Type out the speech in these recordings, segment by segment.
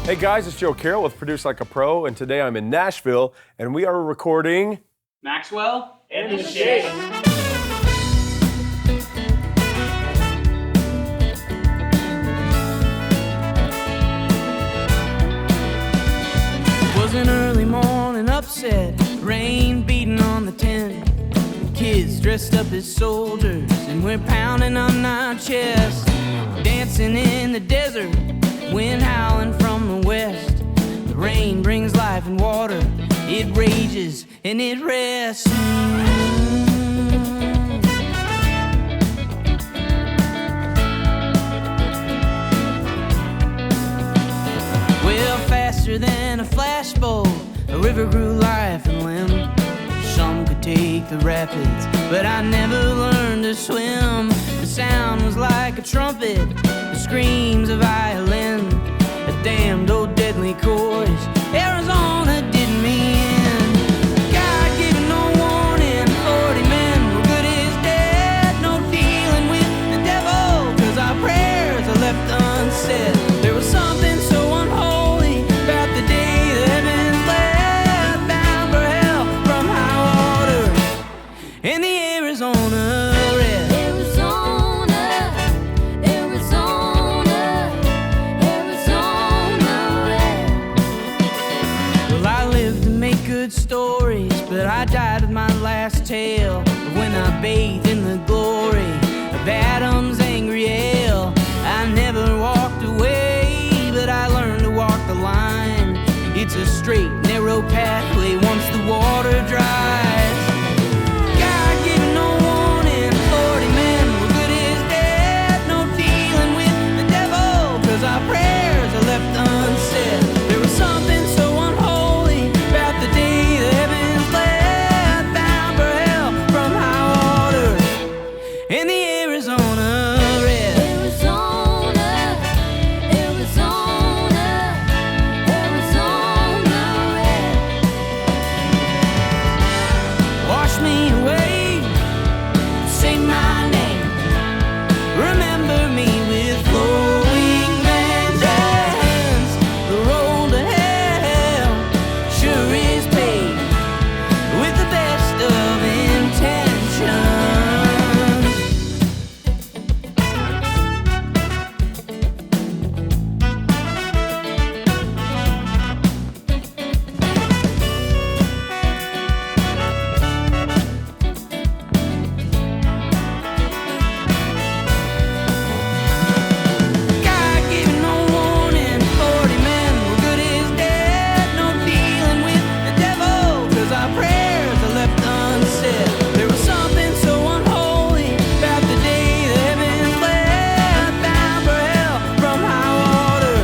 Hey guys, it's Joe Carroll with Produce Like a Pro, and today I'm in Nashville, and we are recording Maxwell and the Shade. Was an early morning upset, rain beating on the tent. Kids dressed up as soldiers, and we're pounding on our chests. Dancing in the desert, wind howling from the west. The rain brings life and water, it rages and it rests. Well, faster than a flashbulb, a river grew life and limb. Some could take the rapids, but I never learned to swim. The sound was like a trumpet, the screams of violin, a damned old deadly chorus. Arizona did me in. God giving no warning, 40 men were good as dead. No dealing with the devil, 'cause our prayers are left unsaid. There was something so unholy about the day the heavens let bound for hell from high water and the Arizona red. Arizona, Arizona, Arizona red. Well, I lived to make good stories, but I died with my last tale of when I bathed in the glory of Adam's angry ale. I never walked away, but I learned to walk the line. It's a straight, narrow pathway once the water dries. God giving no warning, 40 men were good as dead. No dealing with the devil, 'cause our prayers are left unsaid. There was something so unholy about the day the heavens let bound for hell from high water and the Arizona red. Arizona, Arizona, Arizona red. Wash me away, say my name, remember me with flowing vengeance. The road to hell sure is paved with the best of intentions. God giving no warning, 40 men were good as dead. No dealing with the devil, 'cause our prayers are left unsaid. There was something so unholy about the day the heavens let bound for hell from high water.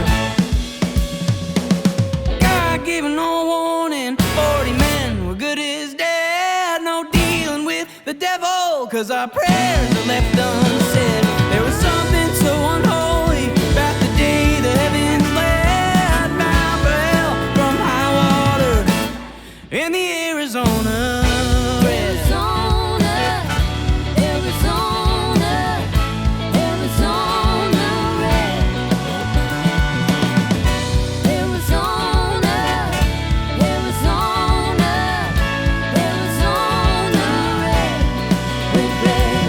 God giving no warning, 40 men were good as dead. No dealing with the devil, 'cause our prayers are left unsaid. There was something so unholy about the day the heavens let bound for hell from high water in the Arizona red. Arizona, Arizona, Arizona red. Arizona, Arizona, Arizona red. Red, red,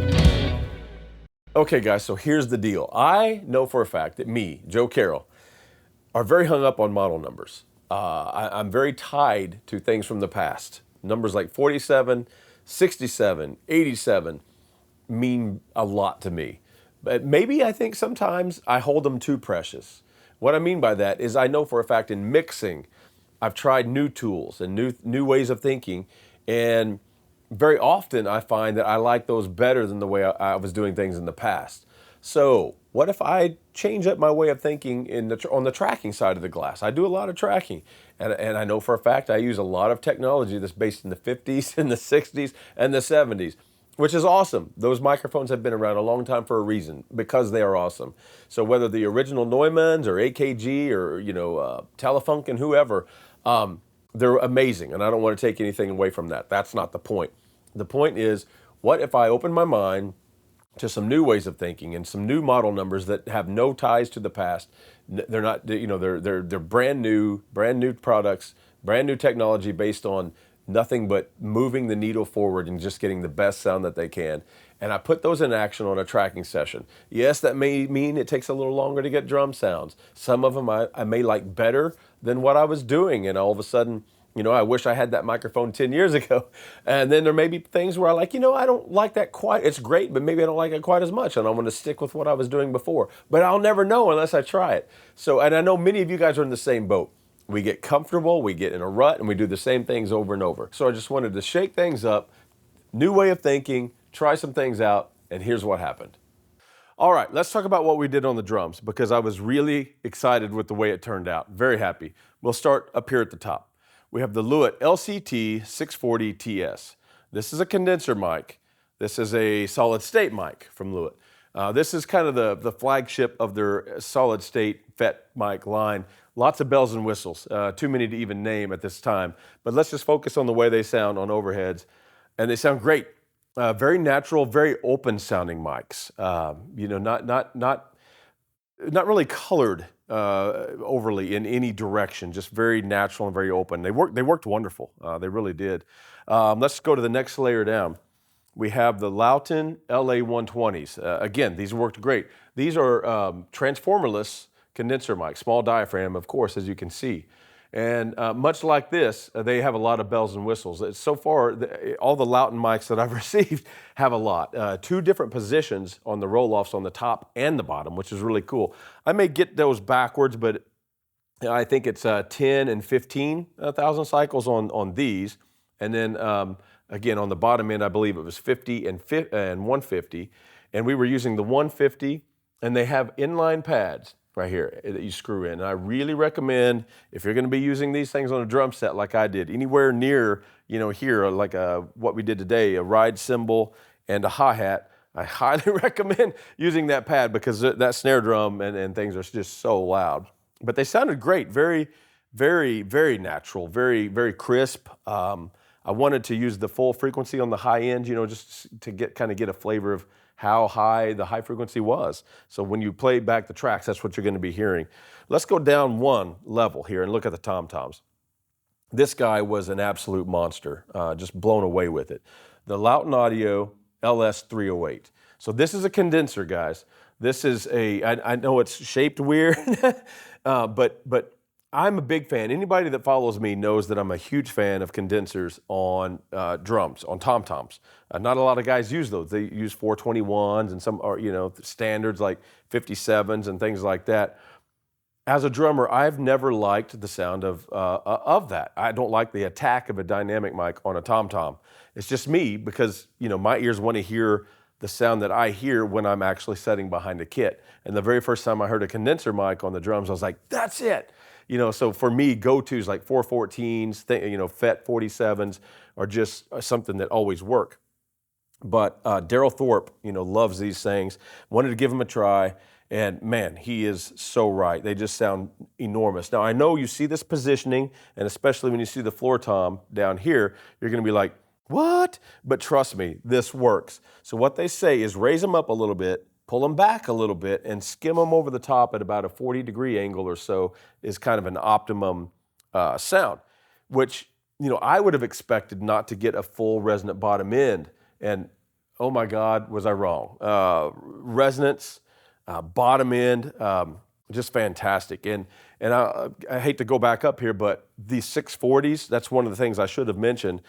red. Okay guys, so here's the deal. I know for a fact that me, Joe Carroll, are very hung up on model numbers. I'm very tied to things from the past. Numbers like 47, 67, 87 mean a lot to me. But maybe I think sometimes I hold them too precious. What I mean by that is I know for a fact in mixing, I've tried new tools and new ways of thinking, and very often I find that I like those better than the way I was doing things in the past. So what if I change up my way of thinking on the tracking side of the glass? I do a lot of tracking, and I know for a fact I use a lot of technology that's based in the 50s and the 60s and the 70s, which is awesome. Those microphones have been around a long time for a reason, because they are awesome. So whether the original Neumanns or AKG or Telefunk and whoever, they're amazing, and I don't want to take anything away from that. That's not the point. The point is, what if I open my mind to some new ways of thinking and some new model numbers that have no ties to the past. They're not, they're brand new products, brand new technology based on nothing but moving the needle forward and just getting the best sound that they can. And I put those in action on a tracking session. Yes, that may mean it takes a little longer to get drum sounds. Some of them I may like better than what I was doing, and all of a sudden, I wish I had that microphone 10 years ago. And then there may be things where I like, I don't like that quite. It's great, but maybe I don't like it quite as much, and I'm going to stick with what I was doing before. But I'll never know unless I try it. So, and I know many of you guys are in the same boat. We get comfortable, we get in a rut, and we do the same things over and over. So I just wanted to shake things up, new way of thinking, try some things out, and here's what happened. All right, let's talk about what we did on the drums, because I was really excited with the way it turned out. Very happy. We'll start up here at the top. We have the Lewitt LCT 640 TS. This is a condenser mic. This is a solid state mic from Lewitt. This is kind of the flagship of their solid state FET mic line. Lots of bells and whistles, too many to even name at this time. But let's just focus on the way they sound on overheads. And they sound great. Very natural, very open sounding mics. Not really colored overly in any direction, just very natural and very open. They worked wonderful. They really did. Let's go to the next layer down. We have the Loughton LA 120s. Again, these worked great. These are transformerless condenser mics, small diaphragm, of course, as you can see. And much like this, they have a lot of bells and whistles. So far, all the Loughton mics that I've received have a lot. 2 different positions on the roll-offs on the top and the bottom, which is really cool. I may get those backwards, but I think it's 10 and 15,000 cycles on these. And then, again, on the bottom end, I believe it was 50 and 150. And we were using the 150, and they have inline pads right here that you screw in. And I really recommend, if you're going to be using these things on a drum set like I did, anywhere near, here, like what we did today, a ride cymbal and a hi-hat, I highly recommend using that pad, because that snare drum and things are just so loud. But they sounded great, very, very, very natural, very, very crisp. I wanted to use the full frequency on the high end, just to get a flavor of how high the high frequency was. So when you play back the tracks, that's what you're going to be hearing. Let's go down one level here and look at the tom-toms. This guy was an absolute monster, just blown away with it. The Loughton Audio LS 308. So this is a condenser, guys. This is I know it's shaped weird, but I'm a big fan. Anybody that follows me knows that I'm a huge fan of condensers on drums, on tom-toms. Not a lot of guys use those. They use 421s and some are, standards like 57s and things like that. As a drummer, I've never liked the sound of that. I don't like the attack of a dynamic mic on a tom-tom. It's just me, because, my ears want to hear the sound that I hear when I'm actually sitting behind a kit. And the very first time I heard a condenser mic on the drums, I was like, that's it. So for me, go-tos like 414s, FET 47s are just something that always work. But Daryl Thorpe, loves these things. Wanted to give them a try, and man, he is so right. They just sound enormous. Now, I know you see this positioning, and especially when you see the floor tom down here, you're going to be like, what? But trust me, this works. So what they say is raise them up a little bit, pull them back a little bit, and skim them over the top at about a 40-degree angle or so is kind of an optimum sound, which, I would have expected not to get a full resonant bottom end. And oh my God, was I wrong. Resonance, bottom end, just fantastic. And I hate to go back up here, but these 640s, that's one of the things I should have mentioned.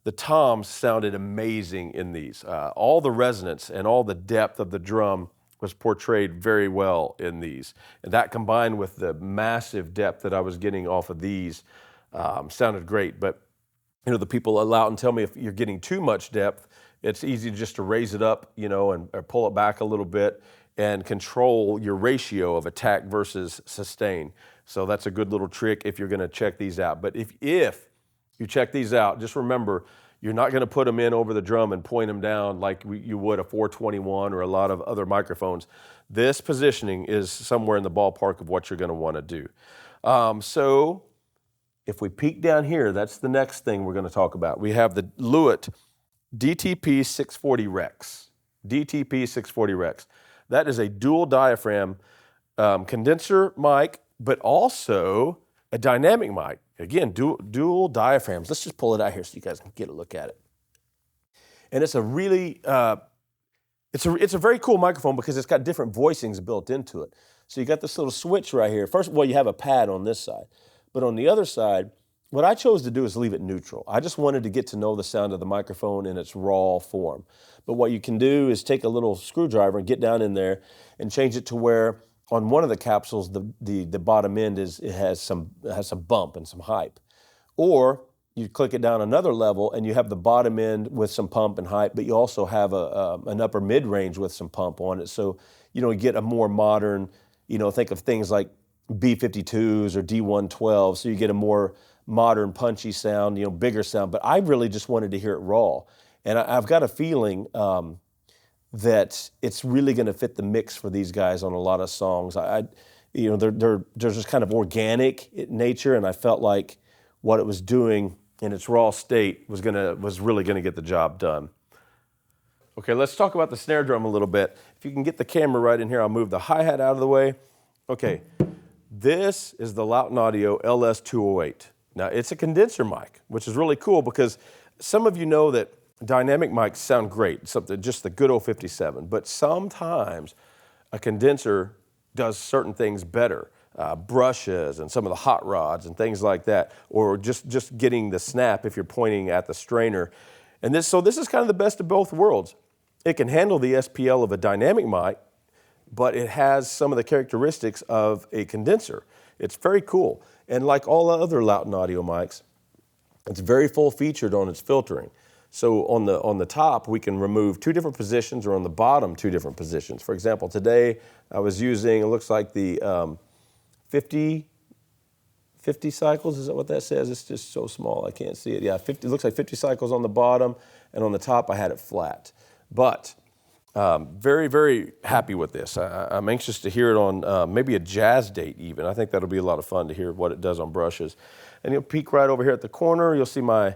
The toms sounded amazing in these. All the resonance and all the depth of the drum was portrayed very well in these. And that combined with the massive depth that I was getting off of these sounded great. But, the people at Loughton tell me if you're getting too much depth, it's easy just to raise it up, or pull it back a little bit and control your ratio of attack versus sustain. So that's a good little trick if you're going to check these out. But if you check these out, just remember, you're not going to put them in over the drum and point them down like you would a 421 or a lot of other microphones. This positioning is somewhere in the ballpark of what you're going to want to do. So if we peek down here, that's the next thing we're going to talk about. We have the Lewitt DTP 640 Rex. DTP 640 Rex. That is a dual diaphragm condenser mic, but also a dynamic mic. Again, dual diaphragms. Let's just pull it out here so you guys can get a look at it. And it's a really, it's a very cool microphone because it's got different voicings built into it. So you got this little switch right here. First of all, you have a pad on this side, but on the other side, what I chose to do is leave it neutral. I just wanted to get to know the sound of the microphone in its raw form. But what you can do is take a little screwdriver and get down in there and change it to where on one of the capsules, the bottom end has some bump and some hype. Or you click it down another level and you have the bottom end with some pump and hype, but you also have an upper mid-range with some pump on it. So, you get a more modern, think of things like B52s or D112. So you get a more modern punchy sound, bigger sound, but I really just wanted to hear it raw. And I've got a feeling that it's really going to fit the mix for these guys on a lot of songs. They're just kind of organic in nature, and I felt like what it was doing in its raw state was really going to get the job done. Okay, let's talk about the snare drum a little bit. If you can get the camera right in here, I'll move the hi-hat out of the way. Okay, this is the Lauten Audio LS208. Now, it's a condenser mic, which is really cool because some of you know that dynamic mics sound great, just the good old 57, but sometimes a condenser does certain things better. Brushes and some of the hot rods and things like that, or just getting the snap if you're pointing at the strainer. And this is kind of the best of both worlds. It can handle the SPL of a dynamic mic, but it has some of the characteristics of a condenser. It's very cool. And like all other Lauten Audio mics, it's very full featured on its filtering. So on the top, we can remove 2 different positions, or on the bottom, 2 different positions. For example, today I was using, it looks like the 50 cycles, is that what that says? It's just so small, I can't see it. Yeah, it looks like 50 cycles on the bottom, and on the top I had it flat. But very, very happy with this. I'm anxious to hear it on maybe a jazz date even. I think that'll be a lot of fun to hear what it does on brushes. And you'll peek right over here at the corner. You'll see my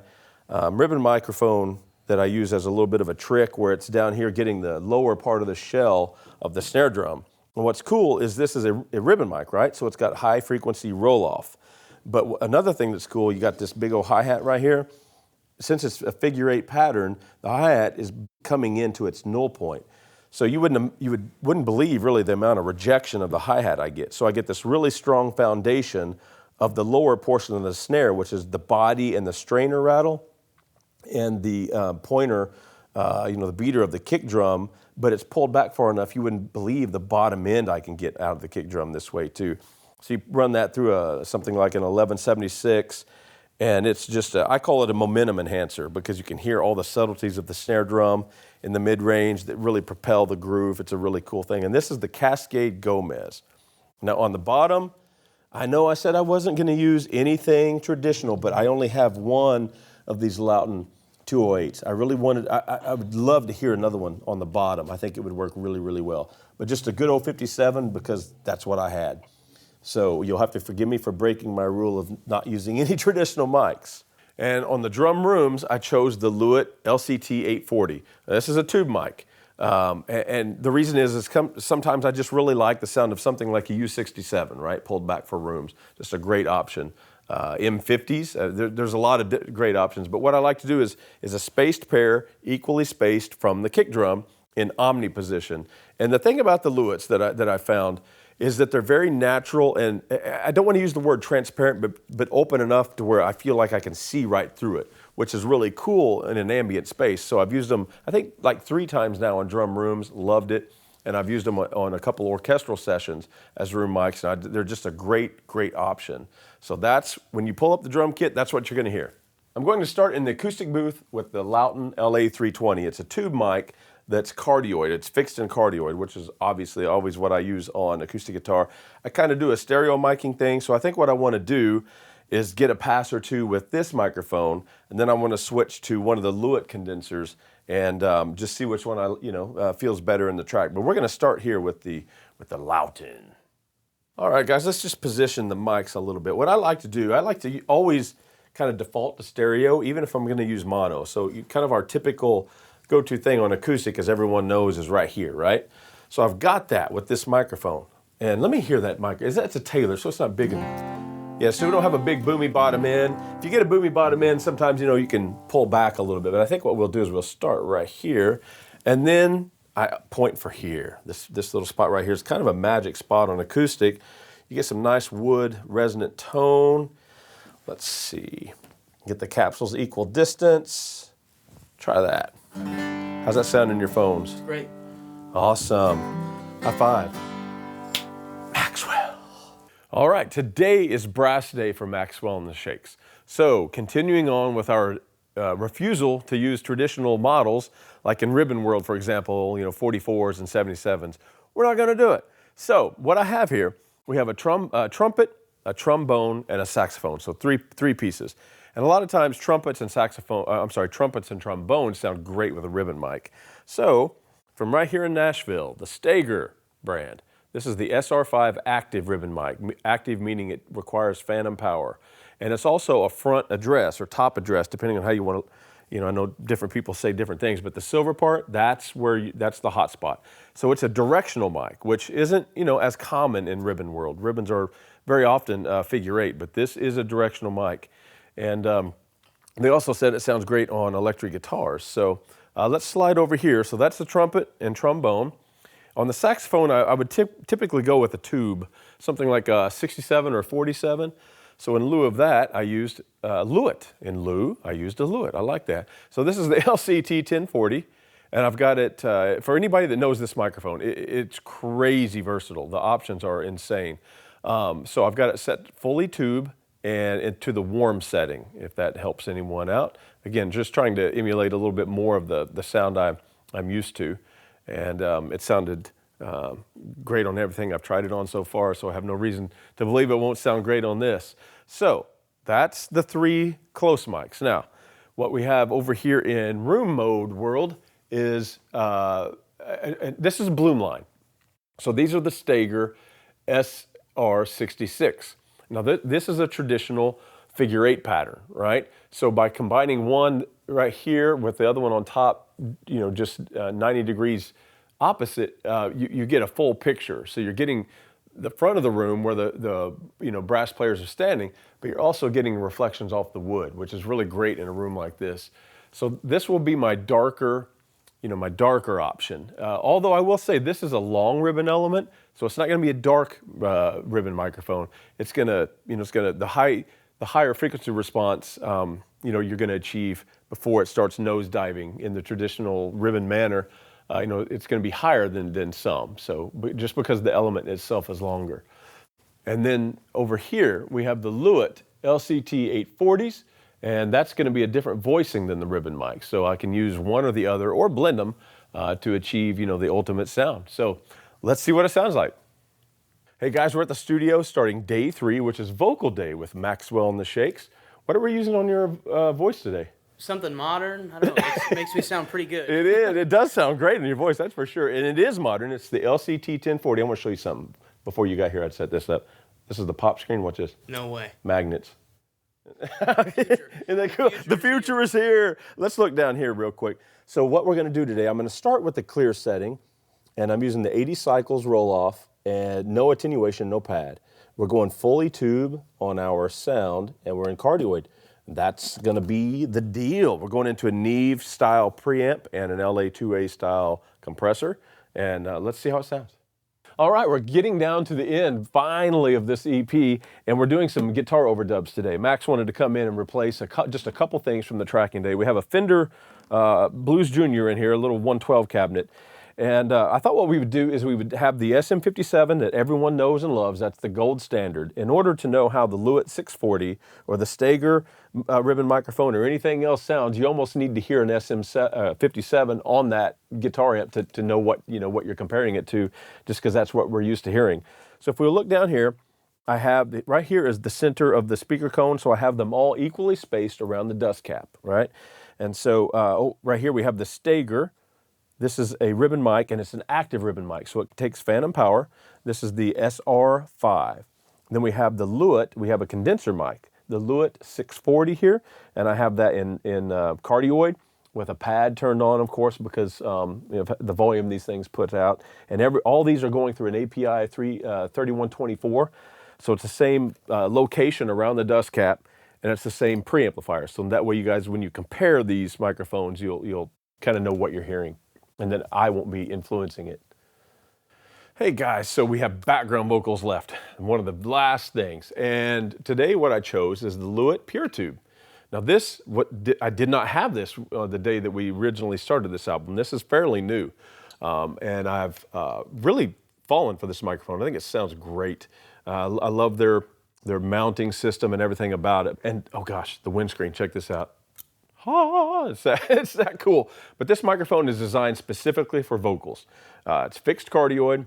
ribbon microphone that I use as a little bit of a trick, where it's down here getting the lower part of the shell of the snare drum. And what's cool is this is a ribbon mic, right? So it's got high frequency roll off. But another thing that's cool, you got this big old hi-hat right here. Since it's a figure 8 pattern, the hi-hat is coming into its null point. So you wouldn't believe really the amount of rejection of the hi-hat I get. So I get this really strong foundation of the lower portion of the snare, which is the body and the strainer rattle, and the pointer, the beater of the kick drum, but it's pulled back far enough you wouldn't believe the bottom end I can get out of the kick drum this way too. So you run that through something like an 1176, and it's just, I call it a momentum enhancer, because you can hear all the subtleties of the snare drum in the mid-range that really propel the groove. It's a really cool thing. And this is the Cascade Gomez. Now on the bottom, I know I said I wasn't going to use anything traditional, but I only have one of these Lauten 208s. I would love to hear another one on the bottom. I think it would work really, really well. But just a good old 57, because that's what I had. So you'll have to forgive me for breaking my rule of not using any traditional mics. And on the drum rooms, I chose the Lewitt LCT 840. Now, this is a tube mic. And the reason is sometimes I just really like the sound of something like a U67, right? Pulled back for rooms. Just a great option. M50s, there's a lot of great options. But what I like to do is a spaced pair, equally spaced from the kick drum in omni position. And the thing about the Lewitts that I found is that they're very natural, and I don't want to use the word transparent, but open enough to where I feel like I can see right through it, which is really cool in an ambient space. So I've used them, I think, like 3 times now on drum rooms, loved it, and I've used them on a couple orchestral sessions as room mics, and they're just a great, great option. So that's, when you pull up the drum kit, that's what you're going to hear. I'm going to start in the acoustic booth with the Lauten LA320. It's a tube mic that's cardioid. It's fixed in cardioid, which is obviously always what I use on acoustic guitar. I kind of do a stereo miking thing, so I think what I want to do is get a pass or 2 with this microphone, and then I want to switch to one of the Lewitt condensers and just see which one feels better in the track. But we're going to start here with the Lauten. All right, guys, let's just position the mics a little bit. What I like to do, I like to always kind of default to stereo, even if I'm going to use mono. So kind of our typical go-to thing on acoustic, as everyone knows, is right here, right? So I've got that with this microphone. And let me hear that mic. It's a Taylor, so it's not big enough. Yeah, so we don't have a big boomy bottom end. If you get a boomy bottom end, sometimes, you know, you can pull back a little bit. But I think what we'll do is we'll start right here, and then I point for here. This little spot right here is kind of a magic spot on acoustic. You get some nice wood resonant tone. Let's see. Get the capsules equal distance. Try that. How's that sound in your phones? Great. Awesome. High five. Maxwell. All right, today is brass day for Maxwell and the Shakes. So continuing on with our refusal to use traditional models, like in Ribbon World, for example, you know, 44s and 77s, we're not going to do it. So what I have here, we have a trumpet, a trombone, and a saxophone. So three pieces. And a lot of times trumpets and trumpets and trombones sound great with a ribbon mic. So from right here in Nashville, the Stager brand. This is the SR5 active ribbon mic. Active meaning it requires phantom power. And it's also a front address or top address, depending on how you want to, you know, I know different people say different things, but the silver part, that's the hot spot. So it's a directional mic, which isn't, you know, as common in ribbon world. Ribbons are very often figure 8, but this is a directional mic. And they also said it sounds great on electric guitars. So let's slide over here. So that's the trumpet and trombone. On the saxophone, I would typically go with a tube, something like a 67 or 47. So in lieu of that, I used Lewitt. In lieu, I used a Lewitt. I like that. So this is the LCT 1040, and I've got it, for anybody that knows this microphone, it's crazy versatile. The options are insane. So I've got it set fully tube and into the warm setting, if that helps anyone out. Again, just trying to emulate a little bit more of the sound I'm used to. And it sounded great on everything I've tried it on so far, so I have no reason to believe it won't sound great on this. So that's the 3 close mics. Now, what we have over here in room mode world is, this is a Bloom line. So these are the Stager SR66. Now this is a traditional figure 8 pattern, right? So by combining one right here with the other one on top, you know, just 90 degrees opposite, you get a full picture. So you're getting the front of the room where the you know, brass players are standing, but you're also getting reflections off the wood, which is really great in a room like this. So this will be my darker, you know, my darker option. Although I will say this is a long ribbon element, so it's not going to be a dark ribbon microphone. It's going to, you know, the higher frequency response, you know, you're going to achieve before it starts nose diving in the traditional ribbon manner. You know, it's going to be higher than some. So just because the element itself is longer. And then over here we have the Lewitt LCT 840s, and that's going to be a different voicing than the ribbon mic. So I can use one or the other or blend them to achieve, you know, the ultimate sound. So let's see what it sounds like. Hey guys, we're at the studio starting day 3, which is vocal day with Maxwell and the Shakes. What are we using on your voice today? Something modern. I don't know. It makes me sound pretty good. It is. It does sound great in your voice, that's for sure. And it is modern. It's the LCT 1040. I want to show you something. Before you got here, I'd set this up. This is the pop screen. Watch this. No way. Magnets. Isn't that cool? The future is here. Let's look down here real quick. So what we're going to do today, I'm going to start with the clear setting, and I'm using the 80 cycles roll off and no attenuation, no pad. We're going fully tube on our sound, and we're in cardioid. That's going to be the deal. We're going into a Neve style preamp and an LA2A style compressor, and let's see how it sounds. All right, we're getting down to the end, finally, of this EP, and we're doing some guitar overdubs today. Max wanted to come in and replace just a couple things from the tracking day. We have a Fender Blues Junior in here, a little 112 cabinet. And I thought what we would do is we would have the SM57 that everyone knows and loves. That's the gold standard. In order to know how the Lewitt 640 or the Stager ribbon microphone or anything else sounds, you almost need to hear an SM57 on that guitar amp to know what you're comparing it to, just because that's what we're used to hearing. So if we look down here, I have right here is the center of the speaker cone, so I have them all equally spaced around the dust cap, right? And so right here we have the Stager. This is a ribbon mic, and it's an active ribbon mic, so it takes phantom power. This is the SR5. Then we have the Lewitt. We have a condenser mic, the Lewitt 640 here, and I have that in cardioid with a pad turned on, of course, because the volume these things put out. And all these are going through an API 3124. So it's the same location around the dust cap, and it's the same preamplifier. So that way you guys, when you compare these microphones, you'll kind of know what you're hearing, and then I won't be influencing it. Hey guys, so we have background vocals left, one of the last things. And today what I chose is the Lewitt Pure Tube. Now I did not have this the day that we originally started this album. This is fairly new. And I've really fallen for this microphone. I think it sounds great. I love their mounting system and everything about it. And oh gosh, the windscreen, check this out. It's that cool. But this microphone is designed specifically for vocals. It's fixed cardioid.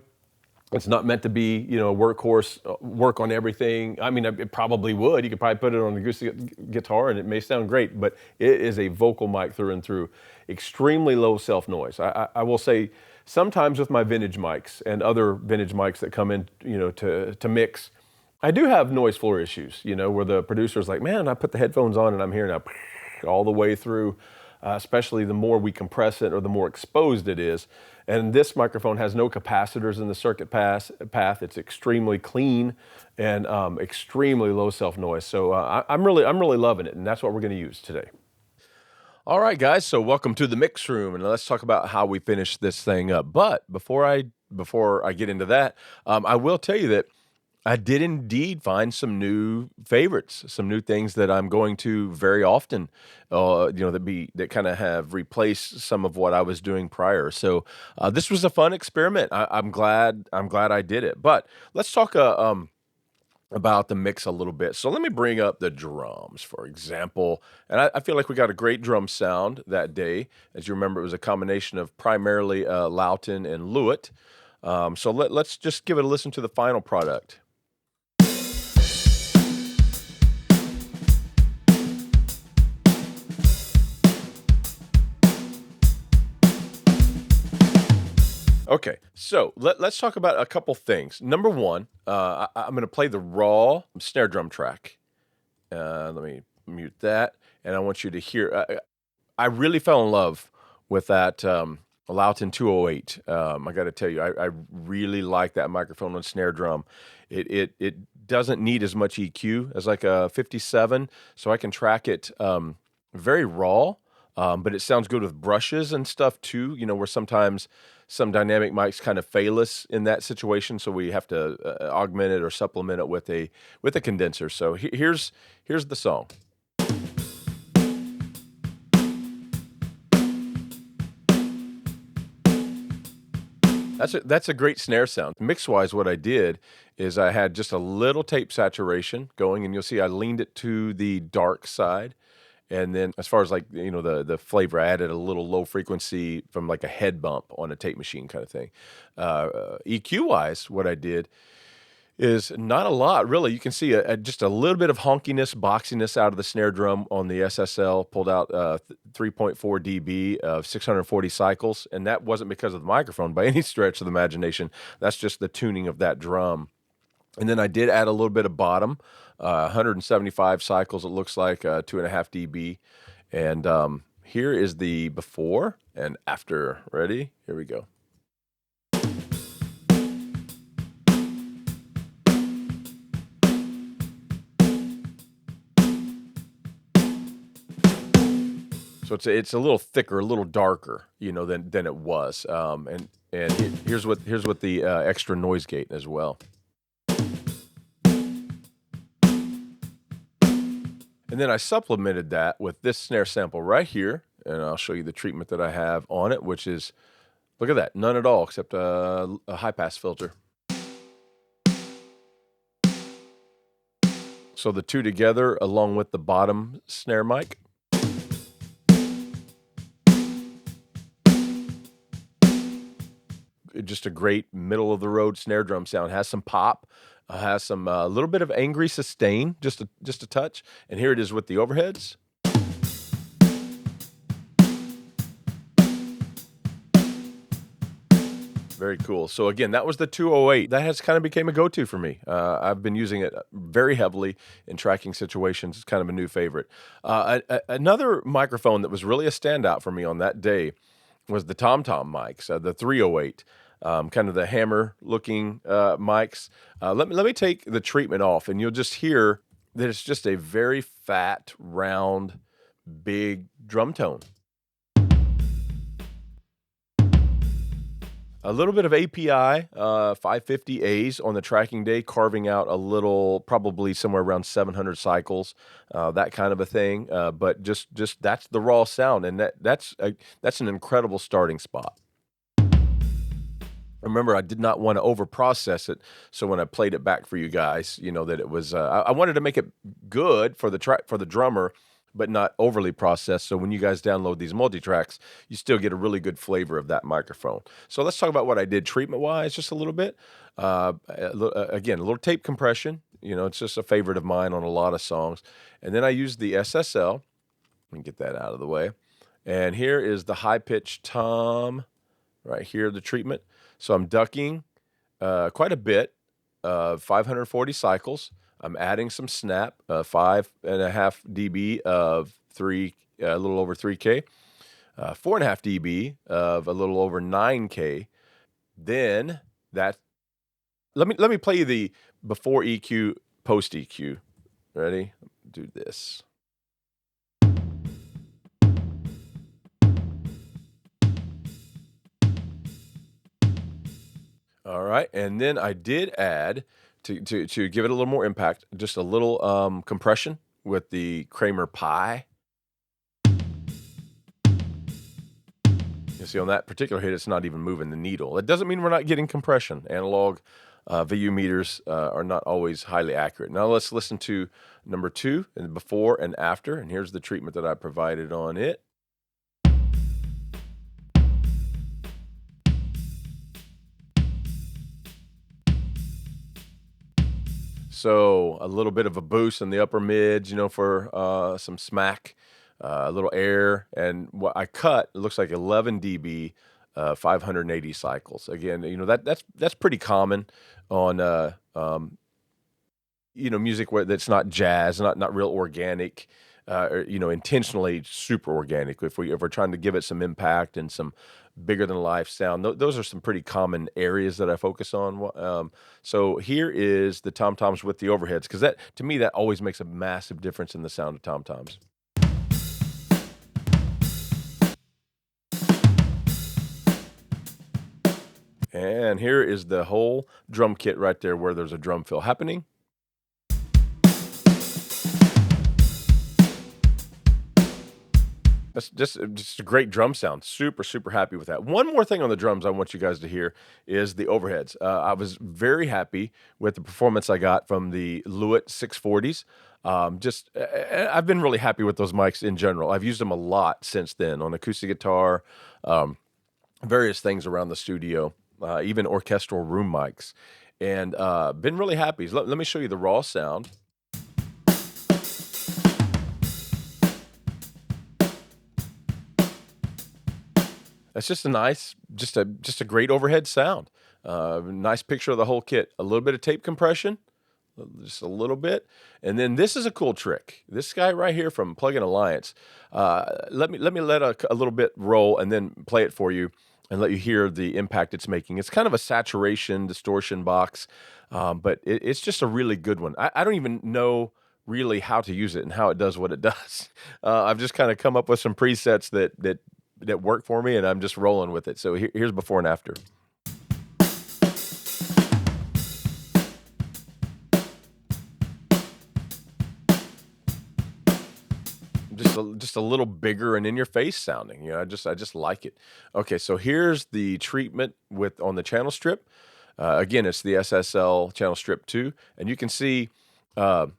It's not meant to be, workhorse, work on everything. I mean, it probably would. You could probably put it on an acoustic guitar and it may sound great, but it is a vocal mic through and through. Extremely low self-noise. I will say sometimes with my vintage mics and other vintage mics that come in, to mix, I do have noise floor issues, where the producer's like, man, I put the headphones on and I'm hearing all the way through, especially the more we compress it or the more exposed it is. And this microphone has no capacitors in the circuit path. It's extremely clean and extremely low self-noise. So I'm really loving it, and that's what we're going to use today. All right, guys. So welcome to the mix room, and let's talk about how we finish this thing up. But before I get into that, I will tell you that I did indeed find some new favorites, some new things that I'm going to very often, that kind of have replaced some of what I was doing prior. So this was a fun experiment. I'm glad I did it. But let's talk about the mix a little bit. So let me bring up the drums, for example. And I feel like we got a great drum sound that day. As you remember, it was a combination of primarily Loughton and Lewitt. So let's just give it a listen to the final product. Okay, so let's talk about a couple things. Number one, I'm going to play the raw snare drum track. Let me mute that, and I want you to hear. I really fell in love with that Loughton 208. I got to tell you, I really like that microphone on snare drum. It doesn't need as much EQ as like a 57, so I can track it very raw. But it sounds good with brushes and stuff too, where sometimes some dynamic mics kind of fail us in that situation, so we have to augment it or supplement it with a condenser. So here's the song. That's a great snare sound. Mix-wise, what I did is I had just a little tape saturation going, and you'll see I leaned it to the dark side. And then as far as like, the flavor, I added a little low frequency from like a head bump on a tape machine kind of thing. EQ-wise, what I did is not a lot, really. You can see just a little bit of honkiness, boxiness out of the snare drum on the SSL, pulled out 3.4 dB of 640 cycles. And that wasn't because of the microphone by any stretch of the imagination. That's just the tuning of that drum. And then I did add a little bit of bottom, 175 cycles, it looks like, 2.5 dB. And here is the before and after. Ready? Here we go. So it's a little thicker, a little darker, than it was. And here's what the extra noise gate as well. And then I supplemented that with this snare sample right here, and I'll show you the treatment that I have on it, which is, look at that, none at all except a high-pass filter. So the two together along with the bottom snare mic. Just a great middle-of-the-road snare drum sound. Has some pop. Has some a little bit of angry sustain, just a touch. And here it is with the overheads. Very cool. So again, that was the 208. That has kind of became a go-to for me. I've been using it very heavily in tracking situations. It's kind of a new favorite. Another microphone that was really a standout for me on that day was the TomTom mics, the 308, kind of the hammer-looking mics. Let me take the treatment off, and you'll just hear that it's just a very fat, round, big drum tone. A little bit of API, 550As on the tracking day, carving out a little, probably somewhere around 700 cycles, that kind of a thing. But just that's the raw sound, and that's an incredible starting spot. Remember, I did not want to overprocess it, so when I played it back for you guys, that it was. I wanted to make it good for the drummer, but not overly processed. So when you guys download these multi-tracks, you still get a really good flavor of that microphone. So let's talk about what I did treatment-wise just a little bit. Again, a little tape compression. It's just a favorite of mine on a lot of songs. And then I used the SSL. Let me get that out of the way. And here is the high-pitched tom right here, the treatment. So I'm ducking quite a bit, 540 cycles. I'm adding some snap, 5.5 dB of a little over 3K, 4.5 dB of a little over 9K. Then let me play you the before EQ, post EQ. Ready? Do this. All right, and then I did add to give it a little more impact, just a little compression with the Kramer Pi. You see on that particular hit, it's not even moving the needle. It doesn't mean we're not getting compression. Analog VU meters are not always highly accurate. Now let's listen to number 2, and before and after, and here's the treatment that I provided on it. So a little bit of a boost in the upper mids, for some smack, a little air. And what I cut, it looks like 11 dB, 580 cycles. Again, that's pretty common on music that's not jazz, not real organic, or, intentionally super organic. If we're trying to give it some impact and some bigger than life sound, those are some pretty common areas that I focus on. So here is the TomToms with the overheads, because that, to me, that always makes a massive difference in the sound of TomToms. And here is the whole drum kit right there where there's a drum fill happening. That's just a great drum sound. Super, super happy with that. One more thing on the drums I want you guys to hear is the overheads. I was very happy with the performance I got from the Lewitt 640s. I've been really happy with those mics in general. I've used them a lot since then on acoustic guitar, various things around the studio, even orchestral room mics, and been really happy. Let me show you the raw sound. That's just a nice, just a great overhead sound. Nice picture of the whole kit. A little bit of tape compression, just a little bit, and then this is a cool trick. This guy right here from Plug-in Alliance. Let me let a little bit roll and then play it for you and let you hear the impact it's making. It's kind of a saturation distortion box, but it's just a really good one. I don't even know really how to use it and how it does what it does. I've just kind of come up with some presets that work for me, and I'm just rolling with it. So here's before and after. Just a little bigger and in your face sounding. I just like it. Okay, so here's the treatment on the channel strip. Again, it's the SSL channel strip 2, and you can see I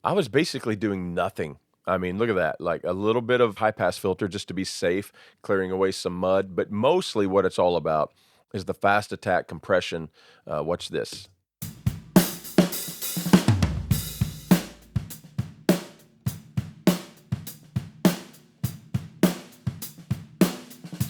was basically doing nothing. I mean, look at that, like a little bit of high pass filter just to be safe, clearing away some mud, but mostly what it's all about is the fast attack compression. Watch this.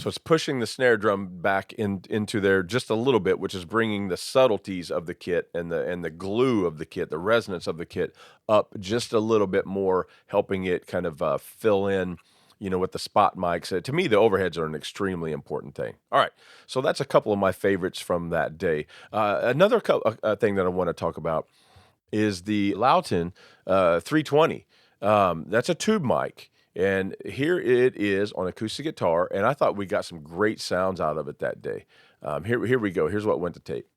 So it's pushing the snare drum back into there just a little bit, which is bringing the subtleties of the kit and the glue of the kit, the resonance of the kit up just a little bit more, helping it kind of fill in, with the spot mics. To me, the overheads are an extremely important thing. All right, so that's a couple of my favorites from that day. Another thing that I want to talk about is the Loudon 320. That's a tube mic. And here it is on acoustic guitar, and I thought we got some great sounds out of it that day. Here we go. Here's what went to tape.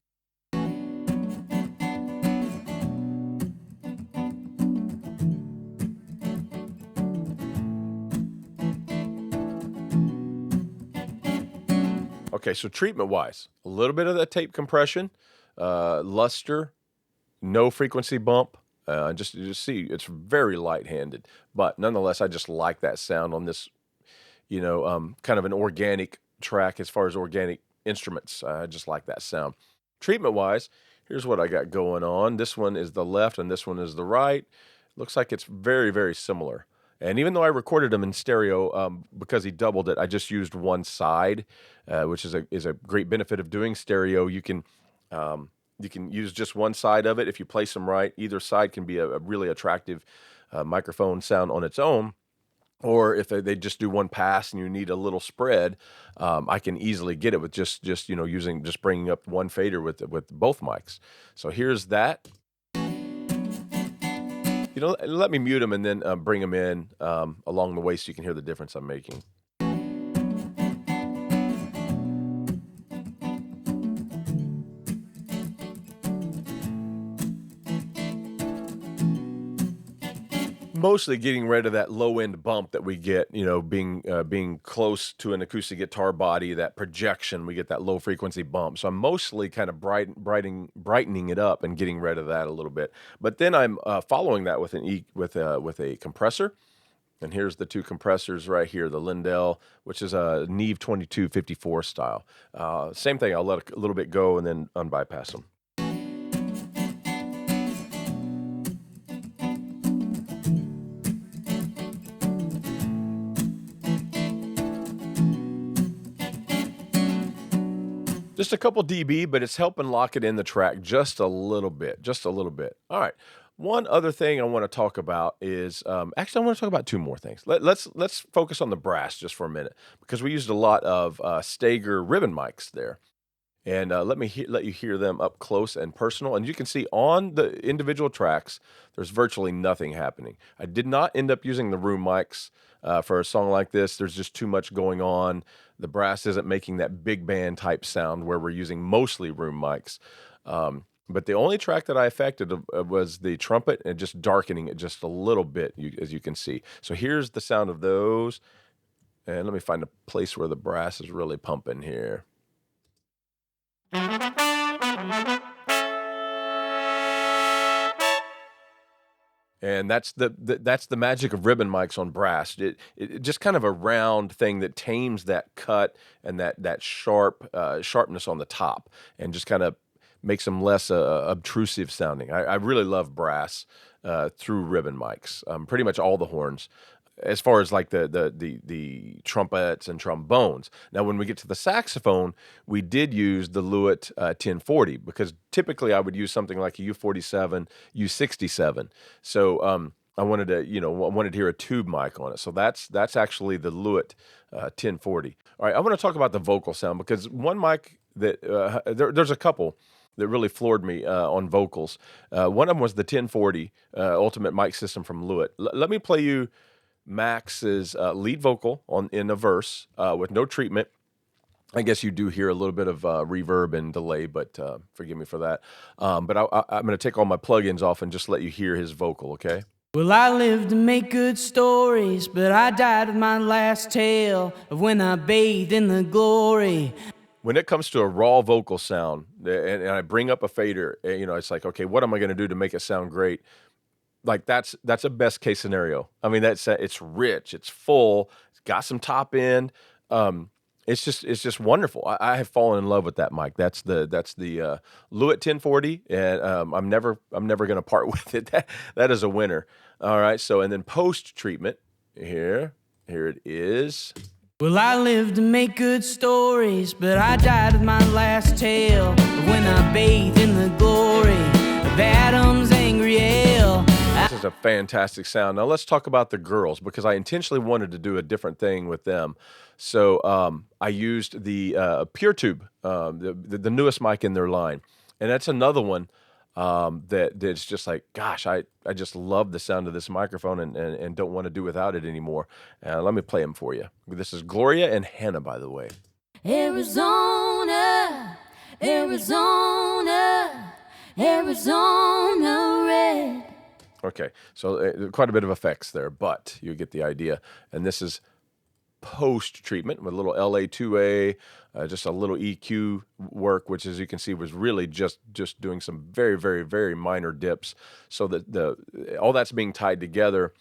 Okay, so treatment-wise, a little bit of that tape compression, luster, no frequency bump. Just see, it's very light-handed, but nonetheless, I just like that sound on this, kind of an organic track as far as organic instruments. I just like that sound. Treatment-wise, here's what I got going on. This one is the left and this one is the right. Looks like it's very, very similar. And even though I recorded them in stereo, because he doubled it, I just used one side, which is a great benefit of doing stereo. You can use just one side of it. If you place them right, either side can be a really attractive microphone sound on its own. Or if they just do one pass and you need a little spread, I can easily get it with just bringing up one fader with both mics. So here's that. Let me mute them and then bring them in along the way so you can hear the difference I'm making. Mostly getting rid of that low end bump that we get, being close to an acoustic guitar body, that projection, we get that low frequency bump. So I'm mostly kind of brightening it up and getting rid of that a little bit. But then I'm following that with a compressor. And here's the two compressors right here, the Lindell, which is a Neve 2254 style. Same thing, I'll let a little bit go and then unbypass them. Just a couple dB, but it's helping lock it in the track just a little bit. All right. One other thing I want to talk about is, actually, I want to talk about two more things. Let's focus on the brass just for a minute, because we used a lot of Stager ribbon mics there. And let you hear them up close and personal. And you can see on the individual tracks, there's virtually nothing happening. I did not end up using the room mics for a song like this. There's just too much going on. The brass isn't making that big band type sound where we're using mostly room mics. But the only track that I affected was the trumpet and just darkening it just a little bit, as you can see. So here's the sound of those. And let me find a place where the brass is really pumping here. And that's the magic of ribbon mics on brass. It just kind of a round thing that tames that cut and that sharpness on the top, and just kind of makes them less obtrusive sounding. I really love brass through ribbon mics. Pretty much all the horns, as far as like the trumpets and trombones. Now, when we get to the saxophone, we did use the Lewitt 1040, because typically I would use something like a U47, U67. So I wanted to hear a tube mic on it. So that's actually the Lewitt 1040. All right, I want to talk about the vocal sound, because one mic that there's a couple that really floored me on vocals. One of them was the 1040 Ultimate Mic System from Lewitt. Let me play you Max's lead vocal in a verse with no treatment. I guess you do hear a little bit of reverb and delay, but forgive me for that. But I'm going to take all my plugins off and just let you hear his vocal, okay? Well, I lived to make good stories, but I died with my last tale of when I bathed in the glory. When it comes to a raw vocal sound, and I bring up a fader, it's like, okay, what am I going to do to make it sound great? Like that's a best case scenario. I mean, it's rich, it's full, it's got some top end. It's just wonderful. I have fallen in love with that mic. That's the Lewitt 1040, and I'm never going to part with it. That is a winner. All right. So, and then post treatment here it is. Well, I lived to make good stories, but I died with my last tale when I bathed in the glory of Adam's angry ale. This is a fantastic sound. Now let's talk about the girls, because I intentionally wanted to do a different thing with them. So I used the PureTube, the newest mic in their line, and that's another one that's just like, gosh, I just love the sound of this microphone and don't want to do without it anymore. Let me play them for you. This is Gloria and Hannah, by the way. Arizona, Arizona, Arizona red. Okay, so quite a bit of effects there, but you get the idea. And this is post-treatment with a little LA2A, just a little EQ work, which, as you can see, was really just doing some very, very, very minor dips. So that all that's being tied together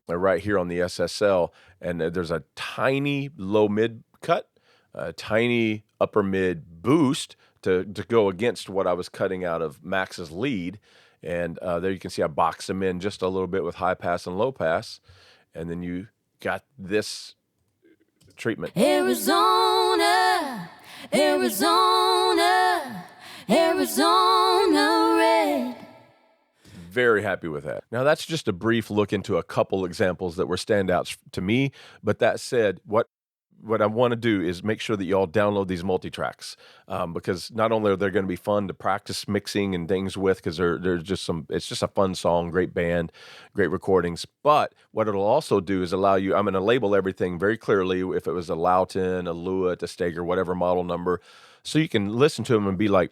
right here on the SSL, and there's a tiny low-mid cut, a tiny upper-mid boost to go against what I was cutting out of Max's lead. And there you can see I boxed them in just a little bit with high pass and low pass. And then you got this treatment. Arizona, Arizona, Arizona red. Very happy with that. Now, that's just a brief look into a couple examples that were standouts to me. But that said, what I want to do is make sure that you all download these multi-tracks, because not only are they going to be fun to practice mixing and things with, because they're just it's just a fun song, great band, great recordings, but what it'll also do is allow you, I'm going to label everything very clearly, if it was a Loughton, a Lewitt, a Steger, whatever model number, so you can listen to them and be like,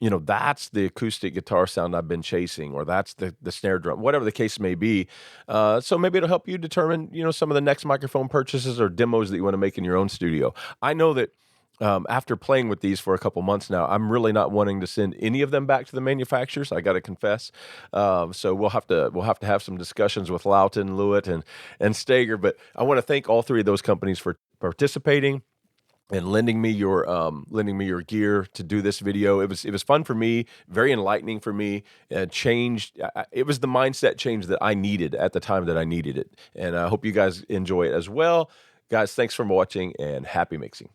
you know, that's the acoustic guitar sound I've been chasing, or that's the snare drum, whatever the case may be. So maybe it'll help you determine, you know, some of the next microphone purchases or demos that you want to make in your own studio. I know that after playing with these for a couple months now, I'm really not wanting to send any of them back to the manufacturers. I got to confess. So we'll have to have some discussions with Loughton, Lewitt, and Steger. But I want to thank all three of those companies for participating and lending me your gear to do this video. It was fun for me, very enlightening for me, and changed. It was the mindset change that I needed at the time that I needed it, and I hope you guys enjoy it as well. Guys, thanks for watching, and happy mixing.